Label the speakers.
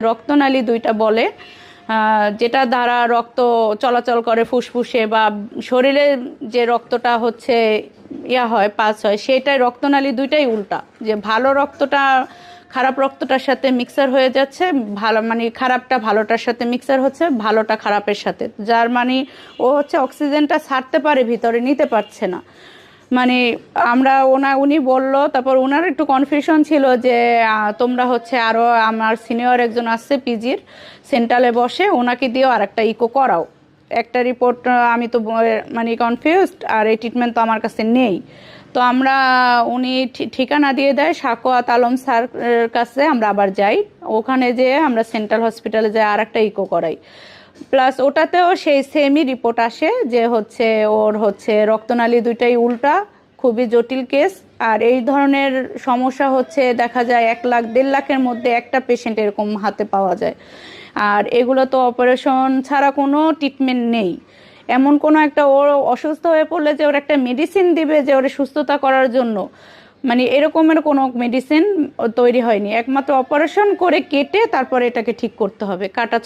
Speaker 1: রক্তনালী দুইটা বলে, যেটা দ্বারা রক্ত চলাচল করে ফুসফুসে বা শরীরে যে রক্তটা হচ্ছে হয় পাস হয়, সেটাই রক্তনালী দুইটাই উল্টা, যে ভালো রক্তটা খারাপ রক্তটার সাথে মিক্সার হয়ে যাচ্ছে, ভালো মানে খারাপটা ভালোটার সাথে মিক্সার হচ্ছে, ভালোটা খারাপের সাথে, যার মানে ও হচ্ছে অক্সিজেনটা ছাড়তে পারে ভিতরে, নিতে পারছে না। মানে উনি বলল, তারপর ওনার একটু কনফিউশন ছিল যে তোমরা হচ্ছে আরও আমার সিনিয়র একজন আসছে পিজির, সেন্ট্রালে বসে, ওনাকে দিয়েও আর একটা ইকো করাও, একটা রিপোর্ট। আমি তো মানে কনফিউজড, আর এই ট্রিটমেন্ট তো আমার কাছে নেই। তো উনি ঠিকানা দিয়ে দেয় সাকোয়াত আলম স্যার কাছে, আমরা আবার যাই, ওখানে যেয়ে আমরা সেন্ট্রাল হসপিটালে যাই আর একটা ইকো করাই। প্লাস ওটাতেও সেই সেমই রিপোর্ট আসে যে হচ্ছে ওর হচ্ছে রক্তনালী দুইটাই উল্টা, খুবই জটিল কেস। আর এই ধরনের সমস্যা হচ্ছে দেখা যায় 1 লাখ 1.5 লাখের মধ্যে একটা পেশেন্ট এরকম হাতে পাওয়া যায়। আর এগুলো তো অপারেশন ছাড়া কোনো ট্রিটমেন্ট নেই। এমন কোনো একটা ওর অসুস্থ হয়ে পড়লে যে ওর একটা মেডিসিন দিবে যে ওর সুস্থতা করার জন্য, মানে এরকমের কোনো মেডিসিন তৈরি হয়নি। একমাত্র অপারেশন করে কেটে তারপরে এটাকে ঠিক করতে হবে, কাটা